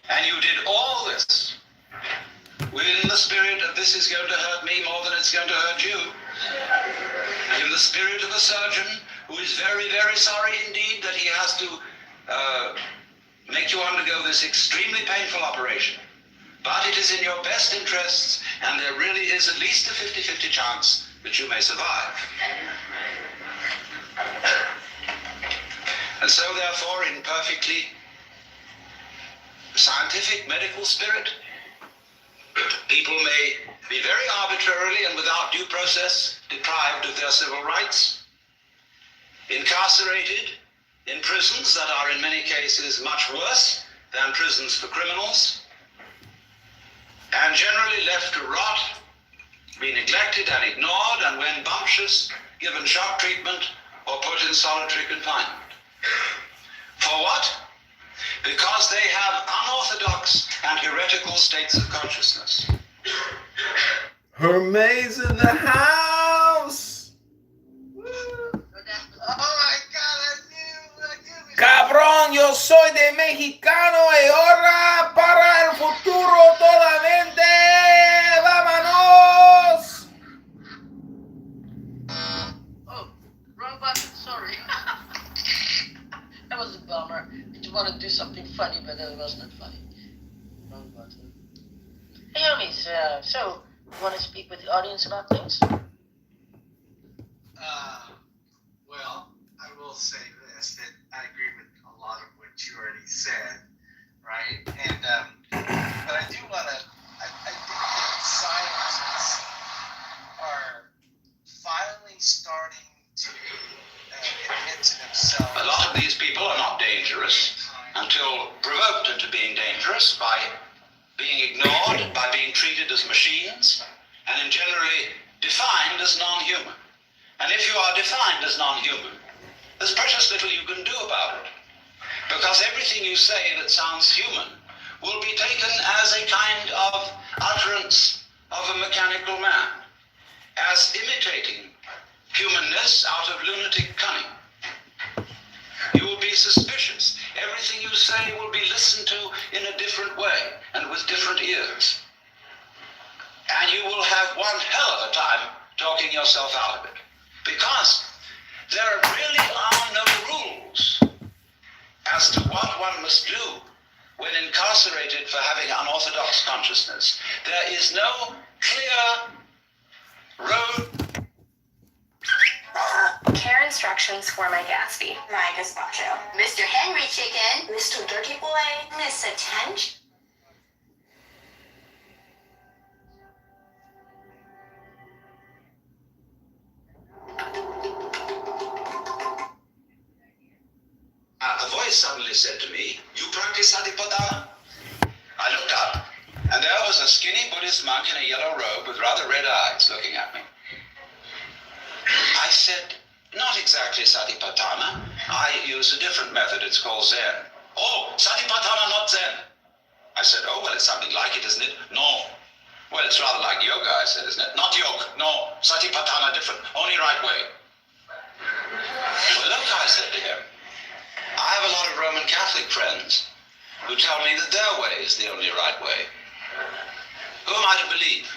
And you did all this within the spirit of this is going to hurt me more than it's going to hurt you. In the spirit of a surgeon who is very, very sorry indeed that he has to make you undergo this extremely painful operation. But it is in your best interests, and there really is at least a 50-50 chance that you may survive. And so therefore, in perfectly scientific medical spirit, people may be very arbitrarily and without due process deprived of their civil rights, incarcerated in prisons that are in many cases much worse than prisons for criminals, and generally left to rot, be neglected and ignored, and when bumptious, given shock treatment or put in solitary confinement. For what? Because they have unorthodox and heretical states of consciousness. Hermes in the house. Oh my God, I knew. Cabrón, yo soy de mexicano y ahora para el futuro solamente. ¡Vámonos! Oh, wrong button, sorry. That was a bummer. I just want to do something funny, but that was not funny. Wrong button. Hey, homies, so, you want to speak with the audience about things? Well, I will say this, that I agree with a lot of what you already said, right? And, but I do want to, I think that scientists are finally starting to admit to themselves. A lot of these people are not dangerous until provoked into being dangerous by being ignored, by being treated as machines, and in generally defined as non-human. And if you are defined as non-human, there's precious little you can do about it. Because everything you say that sounds human will be taken as a kind of utterance of a mechanical man, as imitating humanness out of lunatic cunning. You will be suspicious. Everything you say will be listened to in a different way and with different ears. And you will have one hell of a time talking yourself out of it. Because there really are no rules as to what one must do when incarcerated for having unorthodox consciousness. There is no clear road. Care instructions for my Gatsby. My gazpacho. Mr. Henry Chicken. Mr. Dirty Boy. Miss Attention. A voice suddenly said to me, "You practice Satipatthana?" I looked up, and there was a skinny Buddhist monk in a yellow robe with rather red eyes looking at me. I said, "Not exactly Satipatthana. I use a different method. It's called Zen." "Oh, Satipatthana, not Zen." I said, "Oh, well, it's something like it, isn't it?" "No." "Well, it's rather like yoga," I said, "isn't it?" "Not yoga. No. Satipatthana different. Only right way." "Well, look," I said to him, "I have a lot of Roman Catholic friends who tell me that their way is the only right way. Who am I to believe?"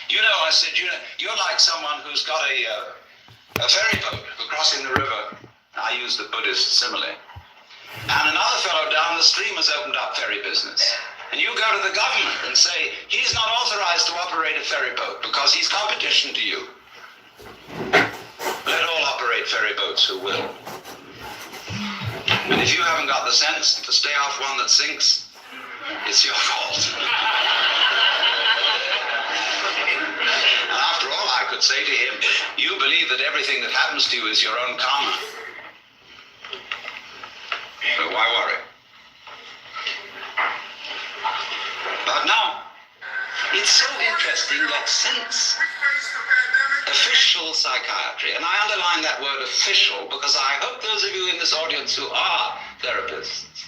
"You know," I said, you're like someone who's got a ferry boat for crossing the river." I used the Buddhist simile. "And another fellow down the stream has opened up ferry business. And you go to the government and say, he's not authorized to operate a ferry boat because he's competition to you. Let all operate ferry boats who will. And if you haven't got the sense to stay off one that sinks, it's your fault." And after all, I could say to him, "You believe that everything that happens to you is your own karma. But why worry?" But now, it's so interesting that since official psychiatry, and I underline that word official because I hope those of you in this audience who are therapists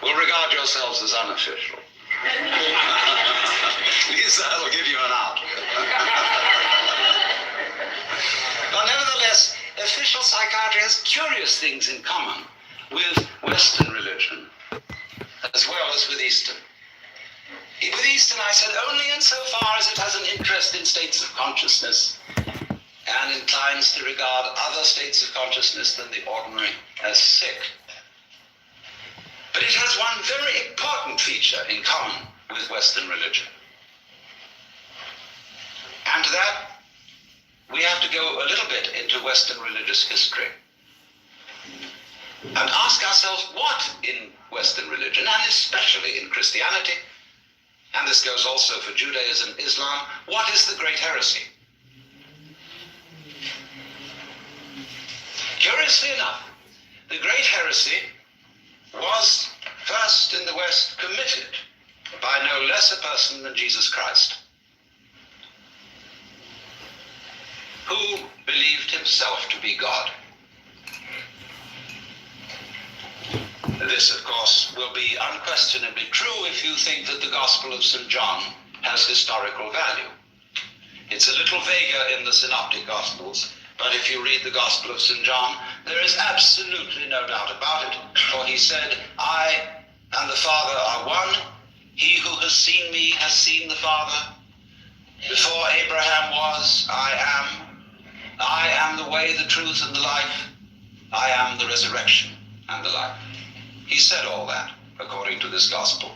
will regard yourselves as unofficial. At least that'll give you an out. But nevertheless, official psychiatry has curious things in common with Western religion, as well as with Eastern. With Eastern, I said, only insofar as it has an interest in states of consciousness and inclines to regard other states of consciousness than the ordinary as sick. But it has one very important feature in common with Western religion. And to that, we have to go a little bit into Western religious history and ask ourselves what in Western religion, and especially in Christianity, and this goes also for Judaism, Islam, what is the great heresy? Curiously enough, the great heresy was first in the West committed by no less a person than Jesus Christ, who believed himself to be God. This, of course, will be unquestionably true if you think that the Gospel of St. John has historical value. It's a little vaguer in the Synoptic Gospels, but if you read the Gospel of St. John, there is absolutely no doubt about it, for he said, I and the Father are one. He who has seen me has seen the Father. Before Abraham was, I am. I am the way, the truth, and the life. I am the resurrection and the life. He said all that, according to this gospel.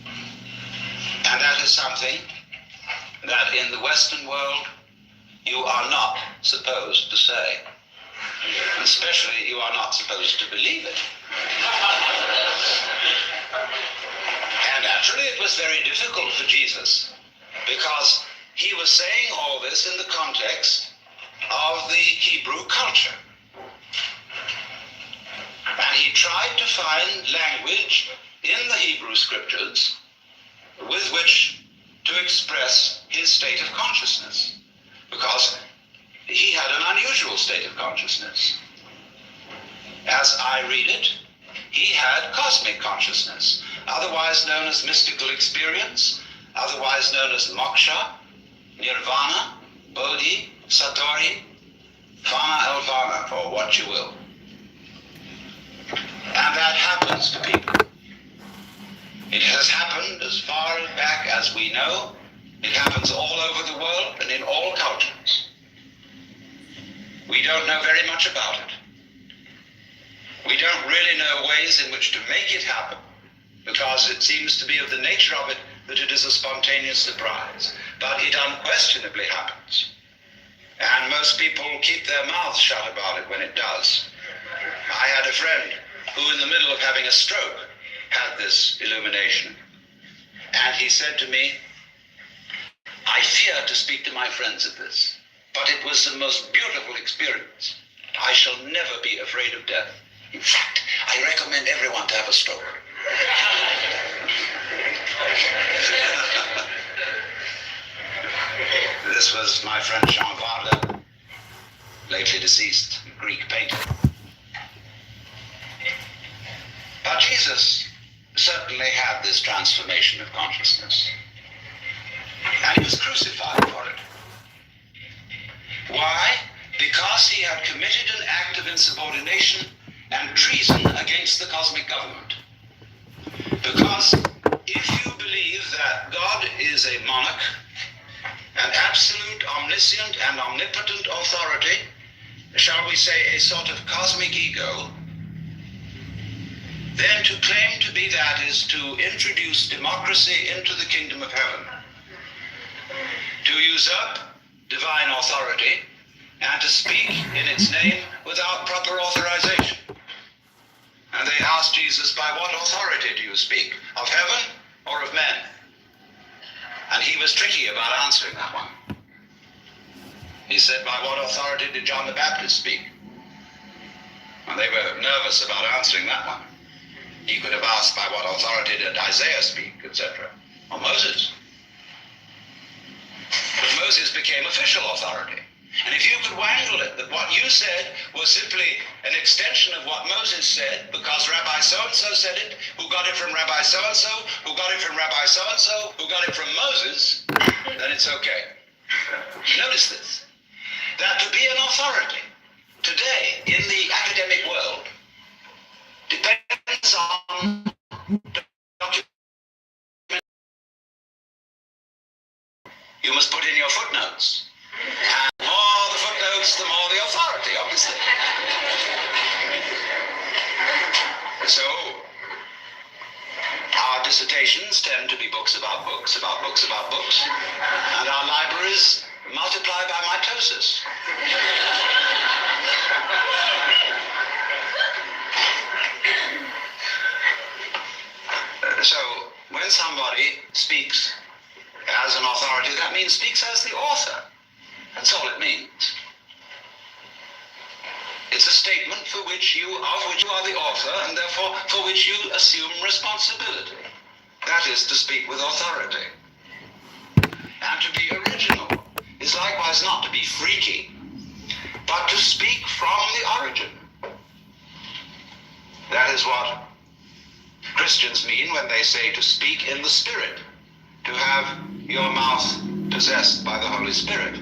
And that is something that in the Western world you are not supposed to say. Especially you are not supposed to believe it. And naturally it was very difficult for Jesus, because he was saying all this in the context of the Hebrew culture. And he tried to find language in the Hebrew scriptures with which to express his state of consciousness, because he had an unusual state of consciousness. As I read it, he had cosmic consciousness, otherwise known as mystical experience, otherwise known as moksha, nirvana, bodhi, satori, vana elvana, or what you will. And that happens to people. It has happened as far back as we know. It happens all over the world and in all cultures. We don't know very much about it. We don't really know ways in which to make it happen, because it seems to be of the nature of it that it is a spontaneous surprise. But it unquestionably happens. And most people keep their mouths shut about it when it does. I had a friend who, in the middle of having a stroke, had this illumination. And he said to me, I fear to speak to my friends of this, but it was the most beautiful experience. I shall never be afraid of death. In fact, I recommend everyone to have a stroke. This was my friend Jean Varda, lately deceased, Greek painter. But Jesus certainly had this transformation of consciousness. And he was crucified for it. Why? Because he had committed an act of insubordination and treason against the cosmic government. Because if you believe that God is a monarch, an absolute, omniscient, and omnipotent authority, shall we say a sort of cosmic ego, then to claim to be that is to introduce democracy into the kingdom of heaven, to usurp divine authority, and to speak in its name without proper authorization. And they asked Jesus, by what authority do you speak? Of heaven or of men? And he was tricky about answering that one. He said, by what authority did John the Baptist speak? And they were nervous about answering that one. He could have asked, by what authority did Isaiah speak, etc., or Moses. But Moses became official authority. And if you could wangle it, that what you said was simply an extension of what Moses said, because Rabbi so-and-so said it, who got it from Rabbi so-and-so, who got it from Rabbi so-and-so, who got it from Moses, then it's okay. Notice this, that to be an authority today in the academic world depends on You must put in your footnotes. And the more the footnotes, the more the authority, obviously. So, our dissertations tend to be books about books, about books, about books. And our libraries multiply by mitosis. So, when somebody speaks as an authority, that means speaks as the author. That's all it means. It's a statement of which you are the author, and therefore for which you assume responsibility. That is to speak with authority. And to be original is likewise not to be freaky, but to speak from the origin. That is what Christians mean when they say to speak in the Spirit, to have your mouth possessed by the Holy Spirit,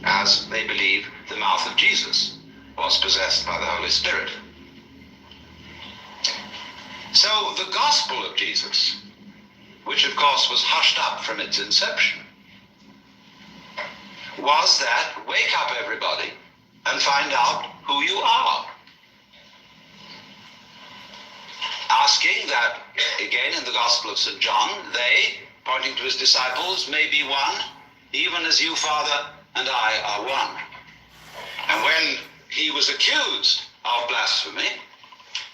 as they believe the mouth of Jesus was possessed by the Holy Spirit. So the gospel of Jesus, which of course was hushed up from its inception, was that wake up everybody and find out who you are. Asking that, again in the Gospel of St. John, they, pointing to his disciples, may be one, even as you, Father, and I are one. And when he was accused of blasphemy,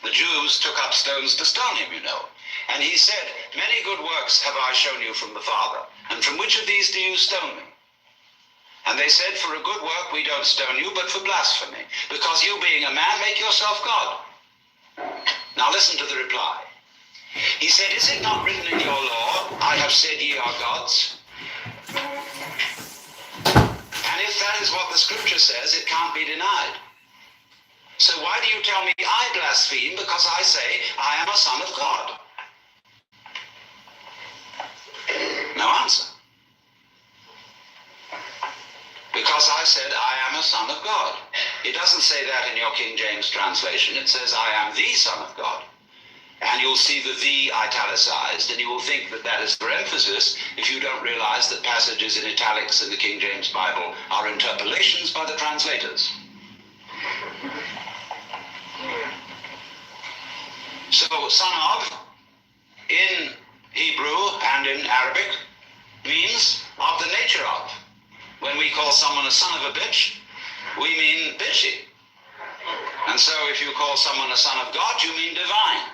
the Jews took up stones to stone him, you know. And he said, many good works have I shown you from the Father, and from which of these do you stone me? And they said, for a good work we don't stone you, but for blasphemy, because you being a man make yourself God. Now listen to the reply. He said, is it not written in your law, I have said ye are gods? And if that is what the scripture says, it can't be denied. So why do you tell me I blaspheme because I say I am a son of God? No answer. Because I said I am a son of God. It doesn't say that in your King James translation. It says I am the son of God. And you'll see the italicized, and you will think that that is for emphasis if you don't realize that passages in italics in the King James Bible are interpolations by the translators. So, son of, in Hebrew and in Arabic, means of the nature of. When we call someone a son of a bitch, we mean bitchy. And so if you call someone a son of God, you mean divine.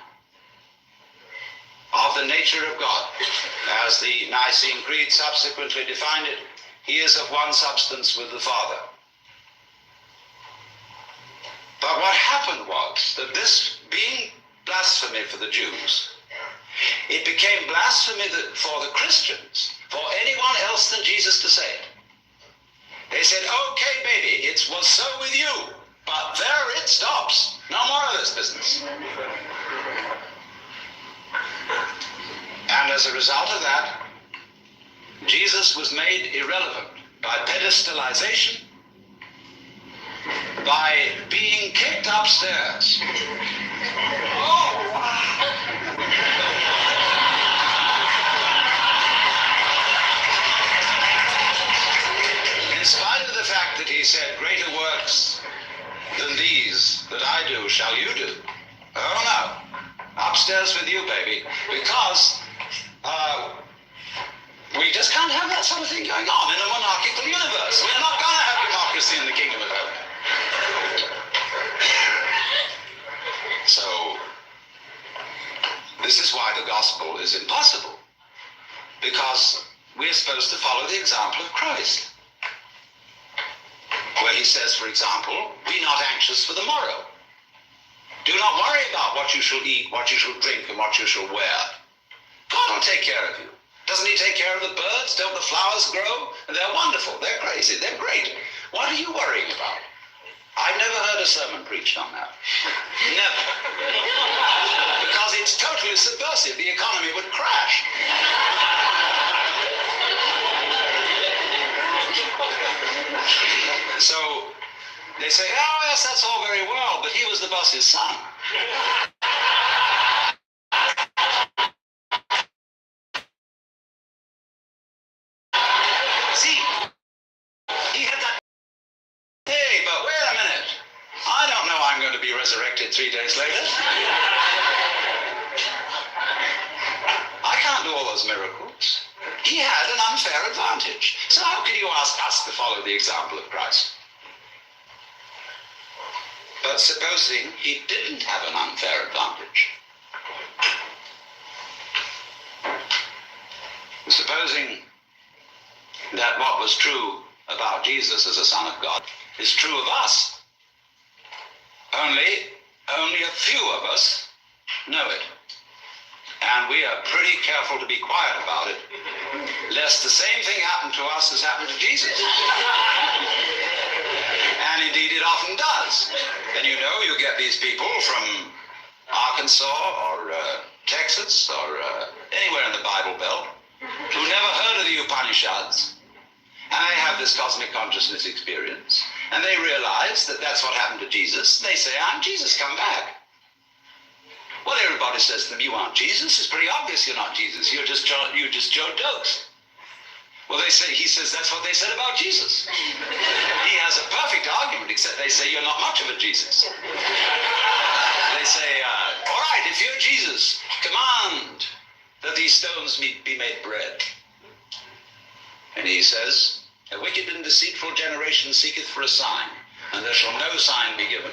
Of the nature of God. As the Nicene Creed subsequently defined it, he is of one substance with the Father. But what happened was that this being blasphemy for the Jews, it became blasphemy for the Christians, for anyone else than Jesus to say it. They said, okay, baby, it was so with you, but there it stops. No more of this business. And as a result of that, Jesus was made irrelevant by pedestalization, by being kicked upstairs. Oh, wow. In spite of the fact that he said, greater works than these that I do shall you do. Oh no, upstairs with you, baby, because we just can't have that sort of thing going on in a monarchical universe. We're not going to have democracy in the kingdom of heaven. So, this is why the gospel is impossible, because we're supposed to follow the example of Christ, where he says, for example, be not anxious for the morrow. Do not worry about what you shall eat, what you shall drink, and what you shall wear. God will take care of you. Doesn't he take care of the birds? Don't the flowers grow? And they're wonderful. They're crazy. They're great. What are you worrying about? I've never heard a sermon preached on that. Never. Because it's totally subversive. The economy would crash. So they say, oh yes, that's all very well, but he was the boss's son. the example of Christ. But supposing he didn't have an unfair advantage, supposing that what was true about Jesus as a Son of God is true of us, only a few of us know it. And we are pretty careful to be quiet about it, lest the same thing happen to us as happened to Jesus. And indeed it often does. And you know, you get these people from Arkansas or Texas or anywhere in the Bible Belt who never heard of the Upanishads. And they have this cosmic consciousness experience. And they realize that that's what happened to Jesus. They say, I'm Jesus, come back. Well, everybody says to them, you aren't Jesus. It's pretty obvious you're not Jesus. You're just Joe Dokes. Well, he says that's what they said about Jesus. He has a perfect argument, except they say you're not much of a Jesus. They say, all right, if you're Jesus, command that these stones be made bread. And he says, a wicked and deceitful generation seeketh for a sign, and there shall no sign be given.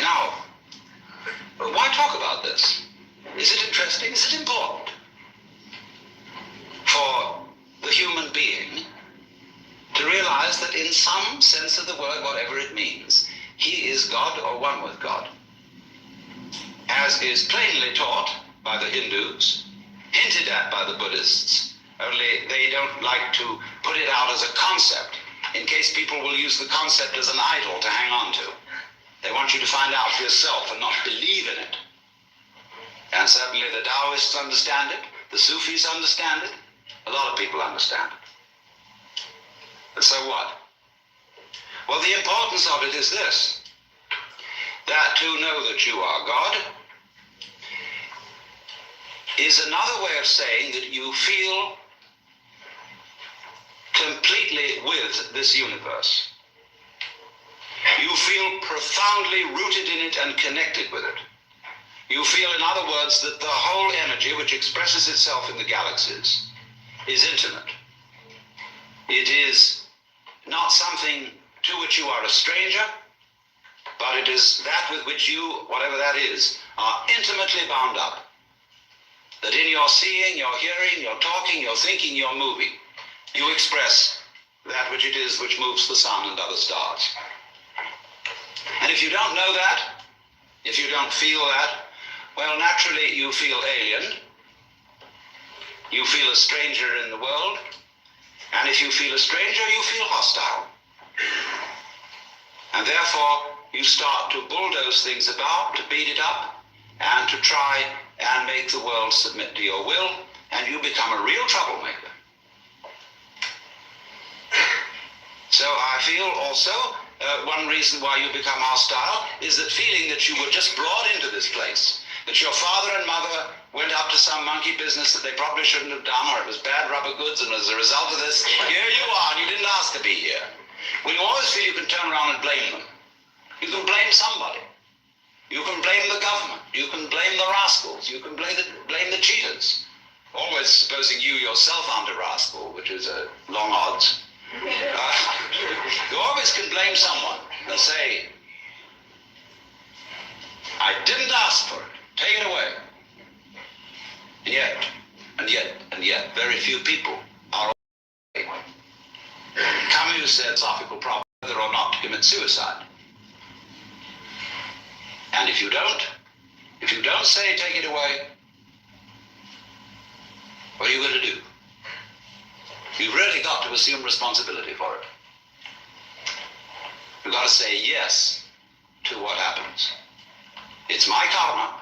Now, why talk about this? Is it interesting? Is it important for the human being to realize that in some sense of the word, whatever it means, he is God or one with God, as is plainly taught by the Hindus, hinted at by the Buddhists, only they don't like to put it out as a concept, in case people will use the concept as an idol to hang on to. They want you to find out for yourself and not believe in it. And certainly the Taoists understand it, the Sufis understand it, a lot of people understand it. But so what? Well, the importance of it is this, that to know that you are God is another way of saying that you feel completely with this universe. You feel profoundly rooted in it and connected with it. You feel, in other words, that the whole energy which expresses itself in the galaxies is intimate. It is not something to which you are a stranger, but it is that with which you, whatever that is, are intimately bound up. That in your seeing, your hearing, your talking, your thinking, your moving, you express that which it is which moves the sun and other stars. And if you don't know that, if you don't feel that, well, naturally you feel alien, you feel a stranger in the world, and if you feel a stranger, you feel hostile. And therefore, you start to bulldoze things about, to beat it up, and to try and make the world submit to your will, and you become a real troublemaker. So I feel also one reason why you become hostile is that feeling that you were just brought into this place, that your father and mother went up to some monkey business that they probably shouldn't have done, or it was bad rubber goods, and as a result of this, here you are, and you didn't ask to be here. Well, you always feel you can turn around and blame them. You can blame somebody. You can blame the government. You can blame the rascals. You can blame the cheaters. Always supposing you yourself aren't a rascal, which is long odds. You always can blame someone and say, I didn't ask for it. Take it away. And yet, very few people are away. Camus said, philosophical problem, whether or not to commit suicide. And if you don't say take it away, what are you going to do? You've really got to assume responsibility for it. You've got to say yes to what happens. It's my karma.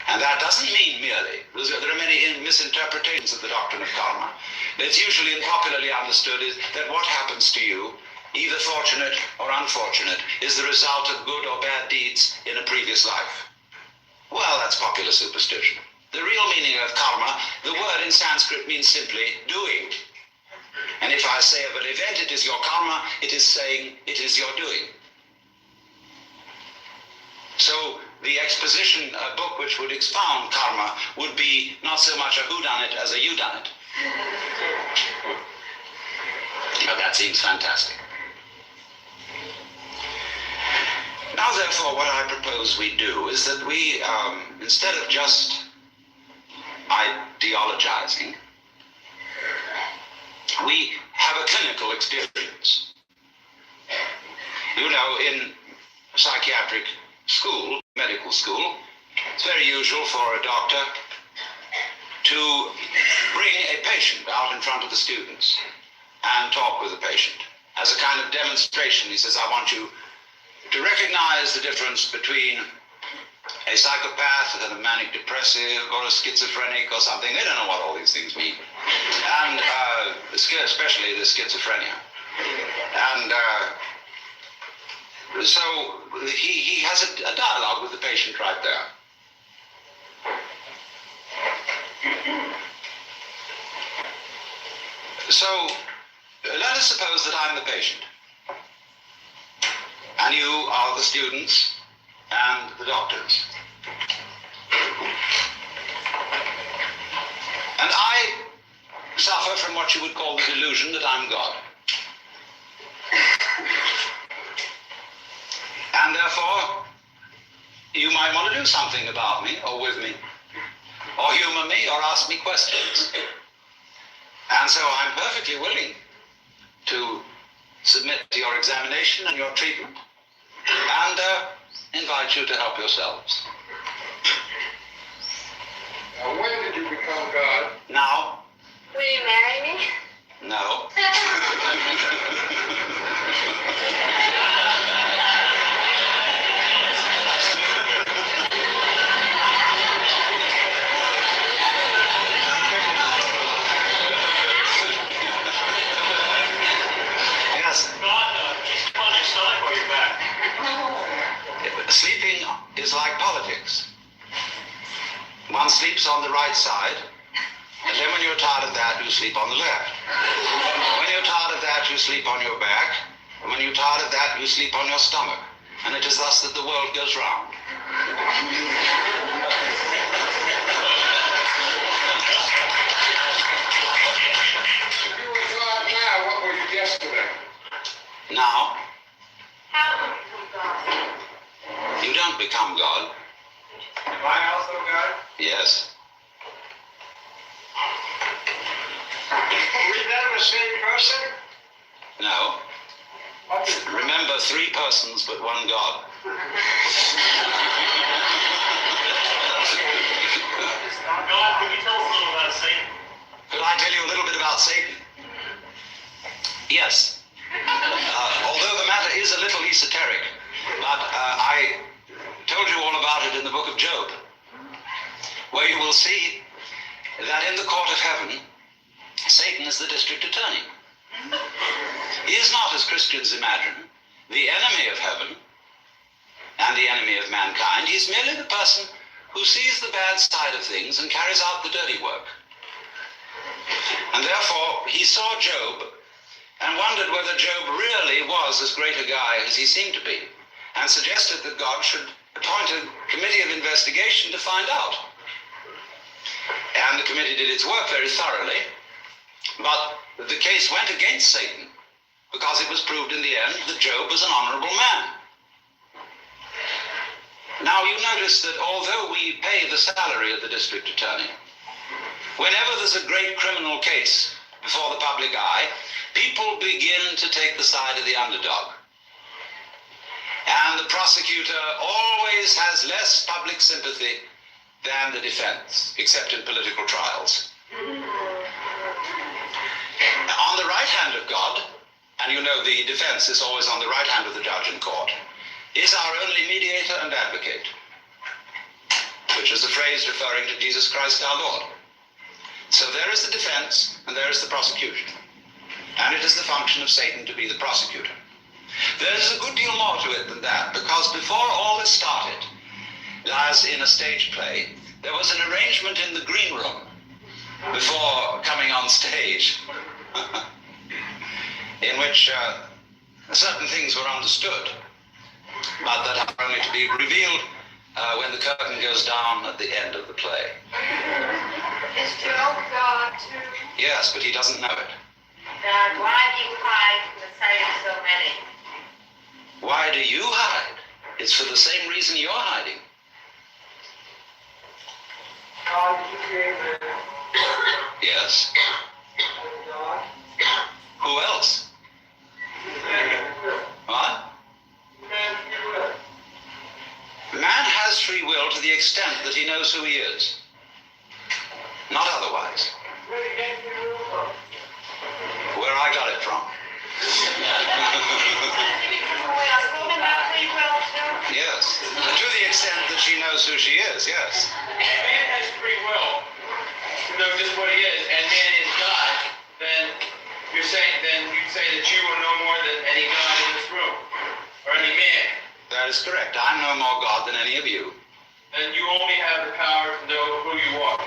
And that doesn't mean merely, there are many misinterpretations of the doctrine of karma. It's usually and popularly understood is that what happens to you, either fortunate or unfortunate, is the result of good or bad deeds in a previous life. Well, that's popular superstition. The real meaning of karma, the word in Sanskrit means simply doing. And if I say of an event, it is your karma, it is saying it is your doing. So the exposition book which would expound karma would be not so much a whodunit as a youdunit. Now that seems fantastic. Now therefore what I propose we do is that we, instead of just ideologizing, we have a clinical experience. You know, in psychiatric school, medical school, it's very usual for a doctor to bring a patient out in front of the students and talk with the patient as a kind of demonstration. He says, I want you to recognize the difference between a psychopath and a manic depressive or a schizophrenic or something. They don't know what all these things mean. And especially the schizophrenia. And so he has a dialogue with the patient right there. So let us suppose that I'm the patient, and you are the students and the doctors. And I suffer from what you would call the delusion that I'm God. And therefore, you might want to do something about me, or with me, or humor me, or ask me questions. And so I'm perfectly willing to submit to your examination and your treatment, and invite you to help yourselves. Now, when did you become God? Now? Will you marry me? No. Yes. Sleeping is like politics. One sleeps on the right side, and then when you're tired of that, you sleep on the left. When you're tired of that, you sleep on your back, and when you're tired of that, you sleep on your stomach. And it is thus that the world goes round. If you were God now, what were you yesterday? Now, How will you become God? you don't become God. Am I also God? Yes. Are we then the same person? No. What is Remember, 3 persons, but 1 God. God, can you tell us a little about Satan? Could I tell you a little bit about Satan? Yes. Although the matter is a little esoteric, but I told you all about it in the book of Job, where you will see that in the court of heaven, Satan is the district attorney. He is not, as Christians imagine, the enemy of heaven and the enemy of mankind. He's merely the person who sees the bad side of things and carries out the dirty work. And therefore, he saw Job and wondered whether Job really was as great a guy as he seemed to be, and suggested that God should appoint a committee of investigation to find out. And the committee did its work very thoroughly, but the case went against Satan because it was proved in the end that Job was an honorable man. Now you notice that although we pay the salary of the district attorney, whenever there's a great criminal case before the public eye, people begin to take the side of the underdog. And the prosecutor always has less public sympathy than the defense, except in political trials. On the right hand of God, and you know the defense is always on the right hand of the judge in court, is our only mediator and advocate, which is a phrase referring to Jesus Christ our Lord. So there is the defense and there is the prosecution. And it is the function of Satan to be the prosecutor. There's a good deal more to it than that, because before all this started, as in a stage play, there was an arrangement in the green room before coming on stage in which certain things were understood. but that are only to be revealed when the curtain goes down at the end of the play. Is Joe God too? Yes, but he doesn't know it. God, why do you hide from the sight of so many? Why do you hide? It's for the same reason you're hiding. God, you created Yes. God. Who else? What? Man has free will to the extent that he knows who he is. Not otherwise. Where I got it from. Yes. To the extent that she knows who she is, yes. Man has free will to know just what he is, and man is God. Then you'd say that you are no more than any God in this room, or any man. That is correct. I'm no more God than any of you. Then you only have the power to know who you are.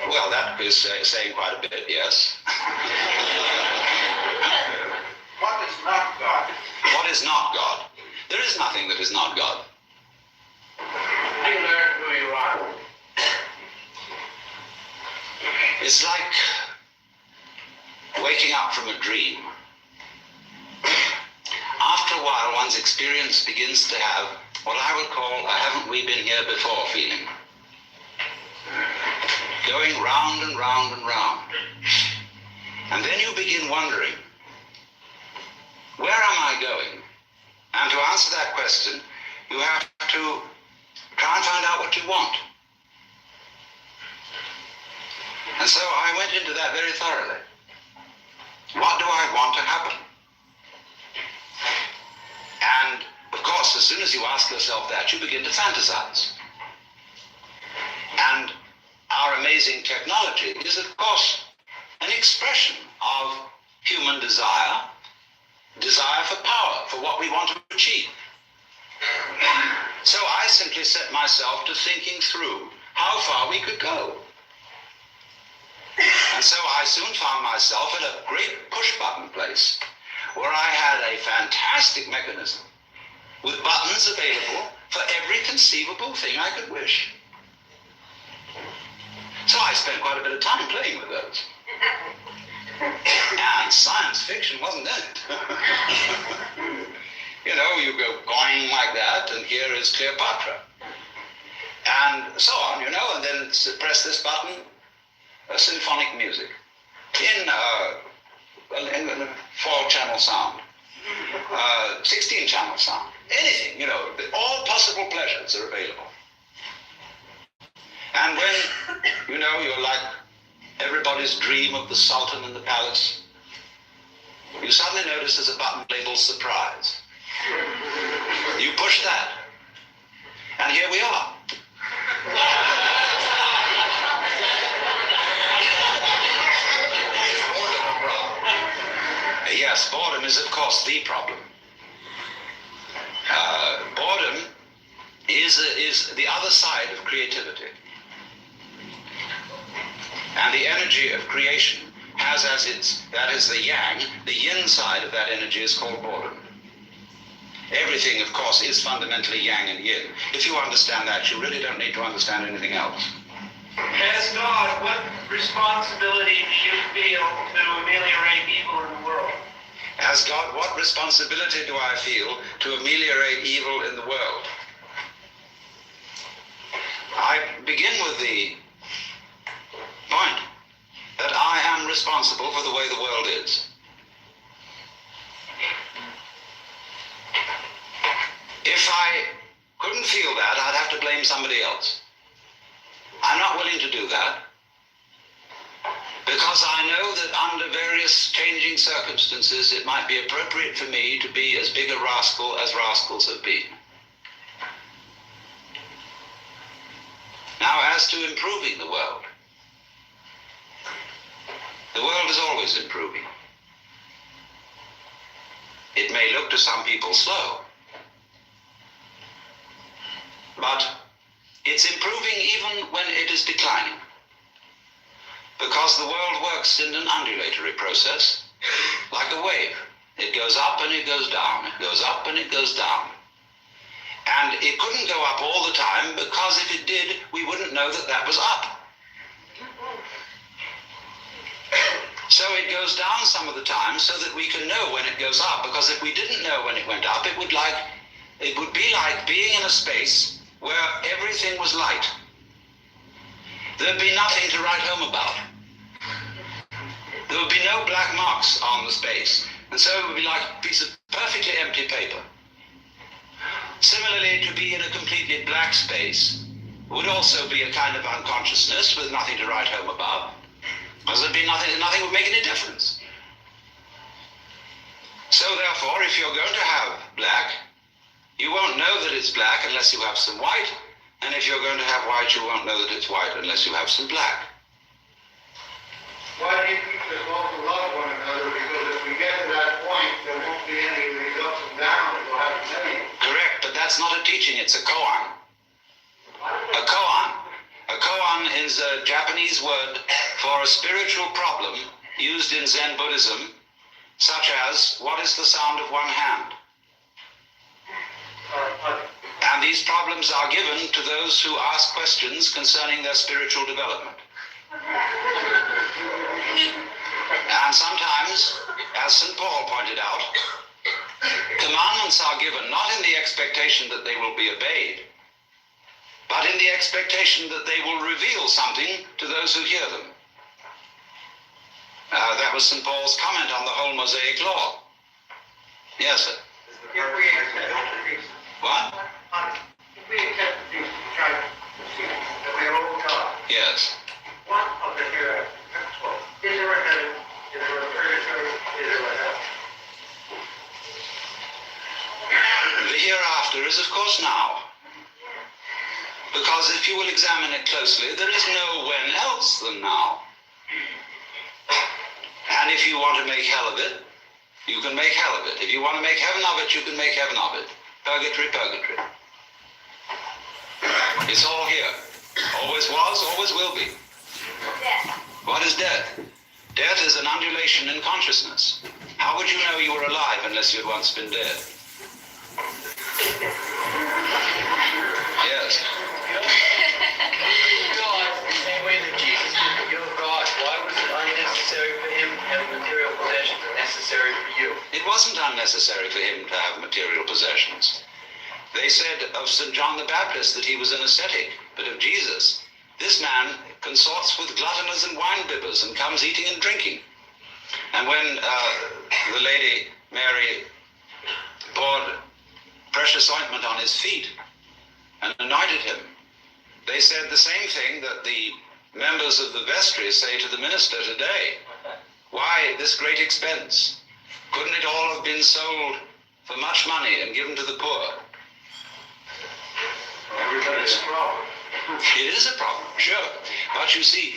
Well, that is saying quite a bit, yes. What is not God? What is not God? There is nothing that is not God. You learn who you are. It's like waking up from a dream. After a while, one's experience begins to have what I would call a haven't we been here before feeling. Going round and round and round. And then you begin wondering, where am I going? And to answer that question, you have to try and find out what you want. And so I went into that very thoroughly. What do I want to happen? And of course, as soon as you ask yourself that, you begin to fantasize. And our amazing technology is, of course, an expression of human desire for power, for what we want to achieve. So I simply set myself to thinking through how far we could go. And so I soon found myself at a great push-button place where I had a fantastic mechanism with buttons available for every conceivable thing I could wish. So I spent quite a bit of time playing with those. And science fiction wasn't in it. You know, you go going like that, and here is Cleopatra. And so on, you know, and then press this button, symphonic music in 4-channel sound, 16-channel sound, anything, you know, all possible pleasures are available. And when, you know, you're like everybody's dream of the Sultan in the palace, you suddenly notice there's a button labeled surprise. You push that, and here we are. Yes, boredom is, of course, the problem. Boredom is the other side of creativity. And the energy of creation has that is the yang, the yin side of that energy is called boredom. Everything, of course, is fundamentally yang and yin. If you understand that, you really don't need to understand anything else. As God, what responsibility do you feel to ameliorate evil in the world? As God, what responsibility do I feel to ameliorate evil in the world? I begin with the point that I am responsible for the way the world is. If I couldn't feel that, I'd have to blame somebody else. I'm not willing to do that because I know that under various changing circumstances, it might be appropriate for me to be as big a rascal as rascals have been. Now, as to improving the world is always improving. It may look to some people slow, but it's improving even when it is declining, because the world works in an undulatory process, like a wave. It goes up and it goes down. It goes up and it goes down. And it couldn't go up all the time, because if it did, we wouldn't know that that was up. So it goes down some of the time so that we can know when it goes up, because if we didn't know when it went up, it would be like being in a space where everything was light. There'd be nothing to write home about. There would be no black marks on the space, and so it would be like a piece of perfectly empty paper. Similarly, to be in a completely black space would also be a kind of unconsciousness with nothing to write home about, because there'd be nothing would make any difference. So therefore, if you're going to have black, you won't know that it's black unless you have some white, and if you're going to have white, you won't know that it's white unless you have some black. Why do you teach us all to love one another? Because if we get to that point, there won't be any of these ups and downs. We'll have to tell you. Correct, but that's not a teaching, it's a koan. A koan. A koan is a Japanese word for a spiritual problem used in Zen Buddhism, such as, what is the sound of one hand? And these problems are given to those who ask questions concerning their spiritual development. And sometimes, as St. Paul pointed out, commandments are given not in the expectation that they will be obeyed, but in the expectation that they will reveal something to those who hear them. That was St. Paul's comment on the whole Mosaic law. Yes, sir. If we accept these, What? if we accept these, try to see that we are all God. Yes. One of the hereafter. Is there a heaven? Is there a purgatory? Is there a hell? The hereafter is, of course, now. Because if you will examine it closely, there is no when else than now. And if you want to make hell of it, you can make hell of it. If you want to make heaven of it, you can make heaven of it. Purgatory, purgatory. It's all here. Always was, always will be. Death. What is death? Death is an undulation in consciousness. How would you know you were alive unless you had once been dead? Yes. God, the same way that Jesus did the will of God, why was it unnecessary for him to have material possessions and necessary for you? It wasn't unnecessary for him to have material possessions. They said of St. John the Baptist that he was an ascetic, but of Jesus, this man consorts with gluttoners and wine-bibbers and comes eating and drinking. And when the lady Mary poured precious ointment on his feet and anointed him, they said the same thing that the members of the vestry say to the minister today. Why this great expense? Couldn't it all have been sold for much money and given to the poor? Everybody's a problem. It is a problem, sure. But you see,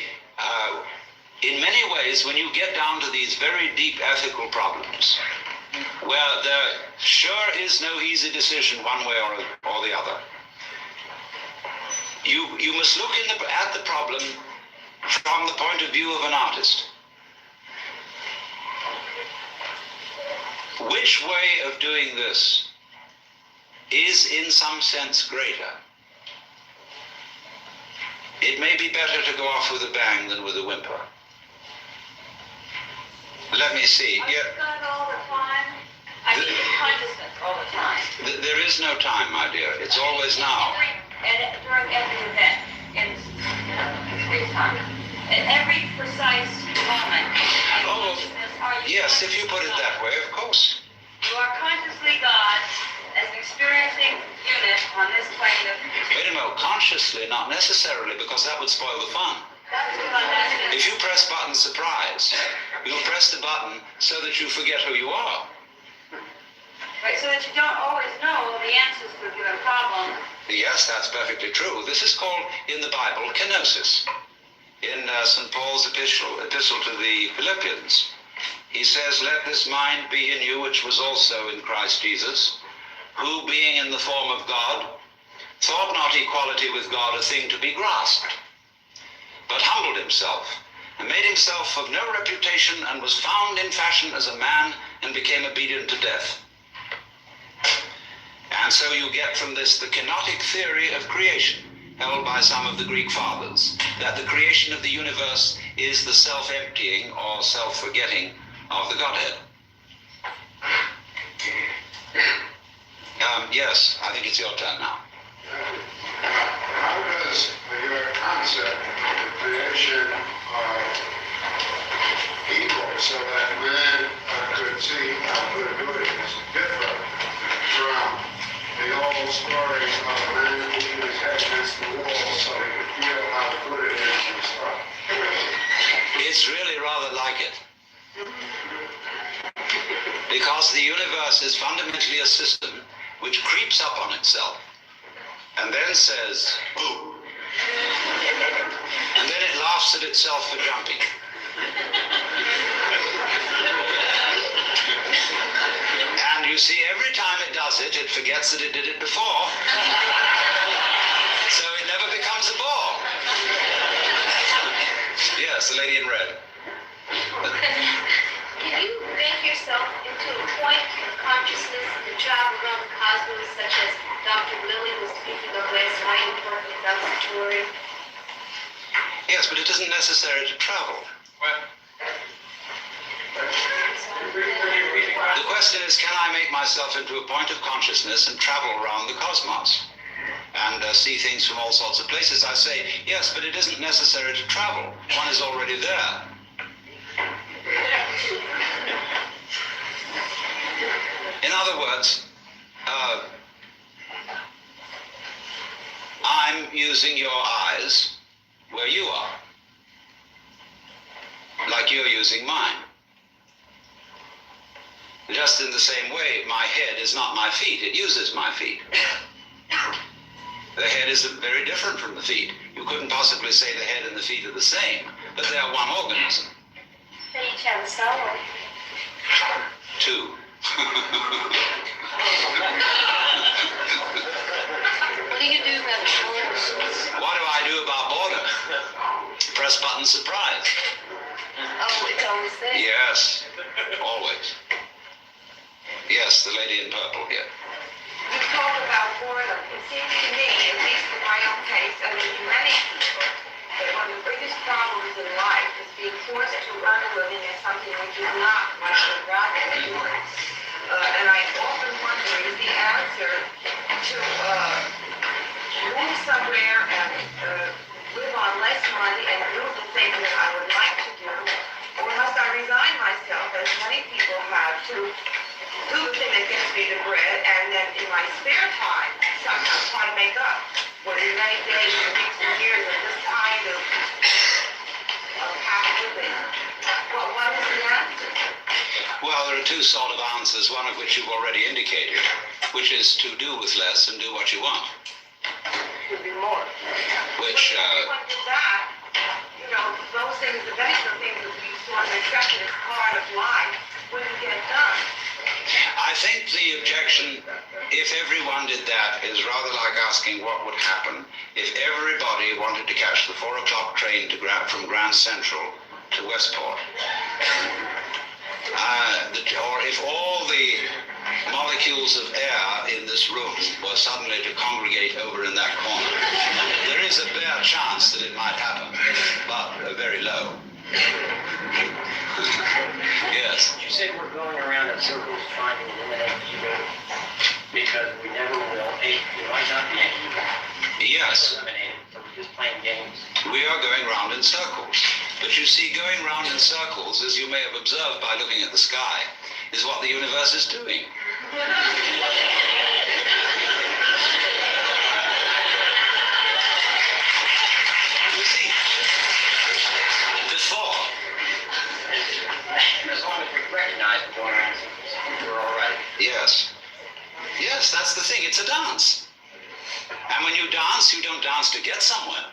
in many ways, when you get down to these very deep ethical problems, where there sure is no easy decision one way or the other, you must look at the problem from the point of view of an artist. Which way of doing this is in some sense greater? It may be better to go off with a bang than with a whimper. Let me see. Are you God all the time? I mean, consciousness all the time. There is no time, my dear. It's always now. During every event in space-time. At every precise moment in Oh, consciousness, are you yes, if you put it consciously that way, of course. God? You are consciously God as an experiencing unit on this plane of... Wait a minute, consciously, not necessarily, because that would spoil the fun. That's what I'm asking. If you press button surprise, you'll press the button so that you forget who you are. Right, so that you don't always know the answers to a given problem. Yes, that's perfectly true. This is called, in the Bible, kenosis. In St. Paul's epistle to the Philippians, he says, "Let this mind be in you, which was also in Christ Jesus, who, being in the form of God, thought not equality with God a thing to be grasped, but humbled himself, and made himself of no reputation, and was found in fashion as a man, and became obedient to death. And so you get from this the kenotic theory of creation, held by some of the Greek fathers, that the creation of the universe is the self-emptying or self-forgetting of the Godhead. Yes, I think it's your turn now. How does your concept of the creation of evil so that man could see how good it is differ from the old story of a man beating his head against the wall so he could feel how good it is and stuff? It's really rather like it. Because the universe is fundamentally a system which creeps up on itself and then says, boo. And then it laughs at itself for jumping. And you see, every time it does it, it forgets that it did it before. So it never becomes a bore. Yes, the lady in red. Can you make yourself into a point of consciousness and travel around the cosmos, such as Dr. Lilly was speaking of last night in Portland, South Victoria? Yes, but it isn't necessary to travel. The question is, can I make myself into a point of consciousness and travel around the cosmos and see things from all sorts of places? I say, yes, but it isn't necessary to travel. One is already there. In other words, I'm using your eyes where you are, like you're using mine. Just in the same way, my head is not my feet, it uses my feet. The head is very different from the feet. You couldn't possibly say the head and the feet are the same, but they are one organism. They each have a soul. Two. What do you do about the boredom? What do I do about boredom? Press button surprise. Oh, it's always there. Yes, always. Yes, the lady in purple here. You talk about boredom. It seems to me, at least in my own case, and in many people, that one of the biggest problems in life is being forced to earn a living at something which is not what I would rather be doing. And I often wonder, is the answer to move somewhere and live on less money and do the things that I would like to do, or must I resign myself, as many people have, to do the thing that gets me the bread, and then in my spare time, sometimes try to make up for the many days and weeks and years of this kind of passive living. What is the answer? Well, there are two sort of answers, one of which you've already indicated, which is to do with less and do what you want. Should be more. Which, But if everyone did that, you know, those things, the basic things that we sort of accepted as part of life, wouldn't get done. I think the objection, if everyone did that, is rather like asking what would happen if everybody wanted to catch the 4 o'clock train to from Grand Central to Westport. Or if all the molecules of air in this room were suddenly to congregate over in that corner. There is a bare chance that it might happen, but very low. Yes. You say we're going around in circles trying to eliminate evil because we never will. We might not be evil. Yes. Eliminated, so we're just playing games. We are going round in circles. But you see, going round in circles, as you may have observed by looking at the sky, is what the universe is doing. You see, before, As long as we recognize we're going around in circles, we're all right. yes. Yes, that's the thing, it's a dance. And when you dance, you don't dance to get somewhere.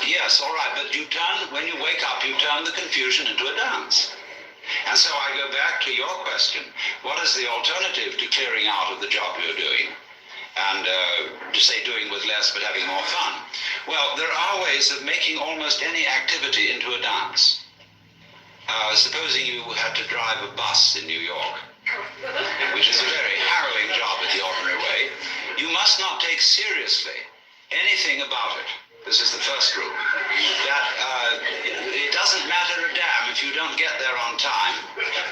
Yes, all right, but you turn, when you wake up, you turn the confusion into a dance. And so I go back to your question, what is the alternative to clearing out of the job you're doing? And to say doing with less but having more fun. Well, there are ways of making almost any activity into a dance. Supposing you had to drive a bus in New York, which is a very harrowing job in the ordinary way, you must not take seriously anything about it. This is the first rule. That it doesn't matter a damn if you don't get there on time,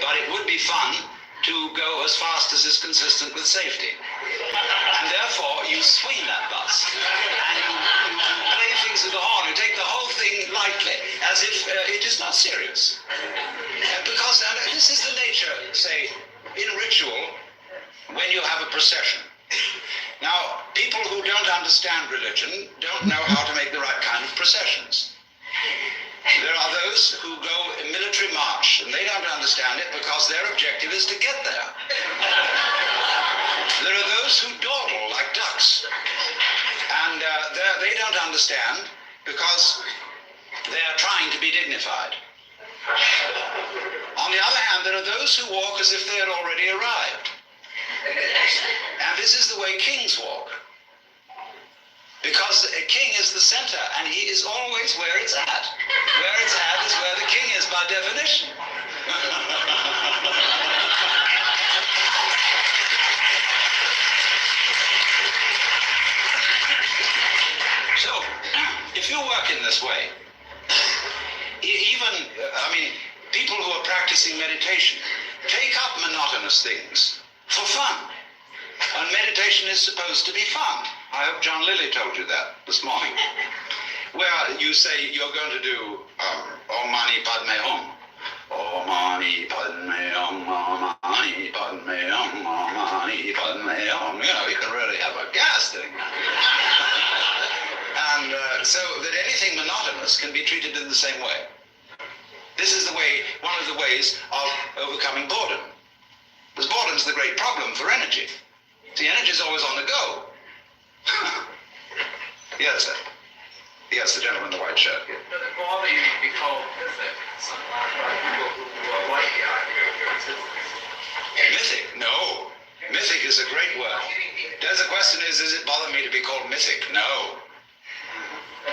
but it would be fun to go as fast as is consistent with safety. And therefore, you swing that bus, and you play things with the horn, you take the whole thing lightly, as if it is not serious. Because this is the nature, say, in ritual, when you have a procession. Now, people who don't understand religion don't know how to make the right kind of processions. There are those who go in military march, and they don't understand it because their objective is to get there. There are those who dawdle like ducks, and they don't understand because they are trying to be dignified. On the other hand, there are those who walk as if they had already arrived. And this is the way kings walk. Because a king is the center, and he is always where it's at. Where it's at is where the king is by definition. So, if you work in this way, people who are practicing meditation take up monotonous things for fun. And meditation is supposed to be fun. I hope John Lilly told you that this morning. Where you say you're going to do Om Mani Padme Hum. Om Mani Padme Hum, Om Mani Padme Hum, Om Mani Padme Hum. You know, you can really have a gas thing. And so that anything monotonous can be treated in the same way. This is one of the ways of overcoming boredom. Because boredom's the great problem for energy. See, energy is always on the go. Yes, sir. Yes, the gentleman in the white shirt. Does it bother you to be called mythic? Sometimes by people who are like the idea of your existence. Mythic? No. Mythic is a great word. The question is, does it bother me to be called mythic? No.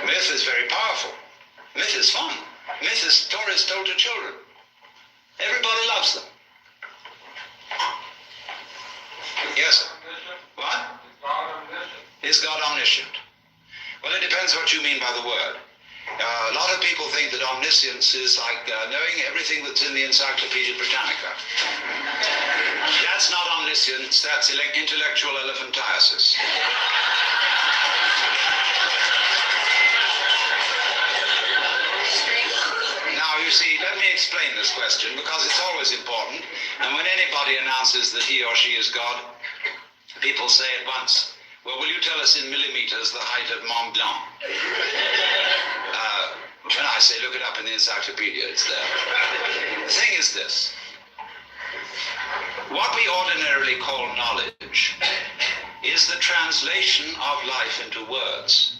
Myth is very powerful. Myth is fun. Myth is stories told to children. Everybody loves them. Yes, sir. What? Is God omniscient? Well, it depends what you mean by the word. A lot of people think that omniscience is like knowing everything that's in the Encyclopedia Britannica. That's not omniscience, that's intellectual elephantiasis. Now, you see, let me explain this question because it's always important. And when anybody announces that he or she is God, people say at once, well, will you tell us in millimeters the height of Mont Blanc? When I say look it up in the encyclopedia, it's there. The thing is this. What we ordinarily call knowledge is the translation of life into words.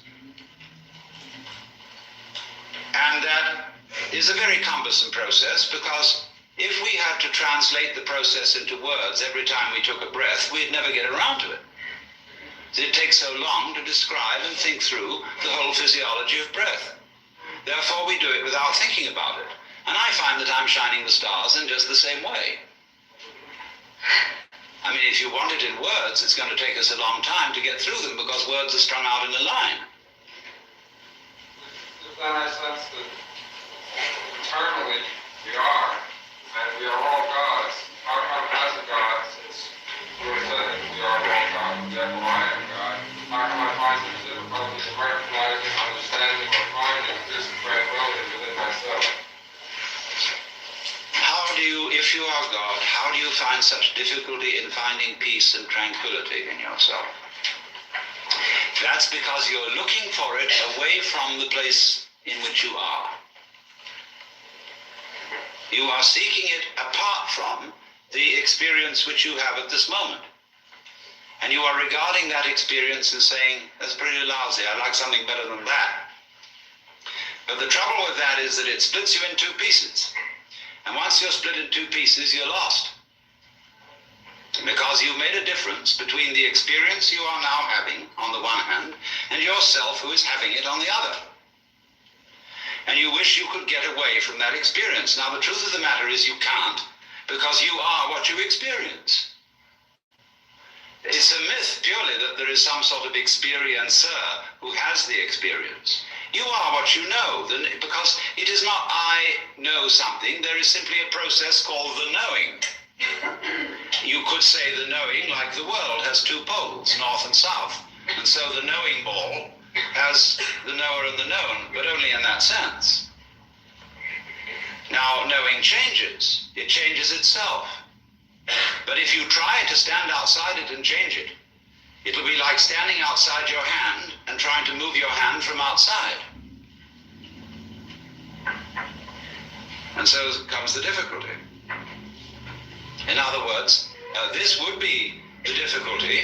And that is a very cumbersome process because if we had to translate the process into words every time we took a breath, we'd never get around to it. It takes so long to describe and think through the whole physiology of breath. Therefore, we do it without thinking about it. And I find that I'm shining the stars in just the same way. I mean, if you want it in words, it's going to take us a long time to get through them because words are strung out in a line. Then I sense that eternally we are, and we are all gods. How come as a God, since you were saying we are all gods, and therefore I am God, how come I find such difficulty in recognizing, understanding, or finding this tranquility within myself? If you are God, how do you find such difficulty in finding peace and tranquility in yourself? That's because you're looking for it away from the place in which you are. You are seeking it apart from the experience which you have at this moment. And you are regarding that experience and saying, that's pretty lousy, I'd like something better than that. But the trouble with that is that it splits you in two pieces. And once you're split in two pieces, you're lost. Because you've made a difference between the experience you are now having on the one hand and yourself who is having it on the other. And you wish you could get away from that experience. Now, the truth of the matter is you can't, because you are what you experience. It's a myth purely that there is some sort of experiencer who has the experience. You are what you know, because it is not I know something, there is simply a process called the knowing. You could say the knowing, like the world, has two poles, north and south, and so the knowing ball has the knower and the known, but only in that sense. Now, knowing changes. It changes itself. But if you try to stand outside it and change it, it'll be like standing outside your hand and trying to move your hand from outside. And so comes the difficulty. In other words, this would be the difficulty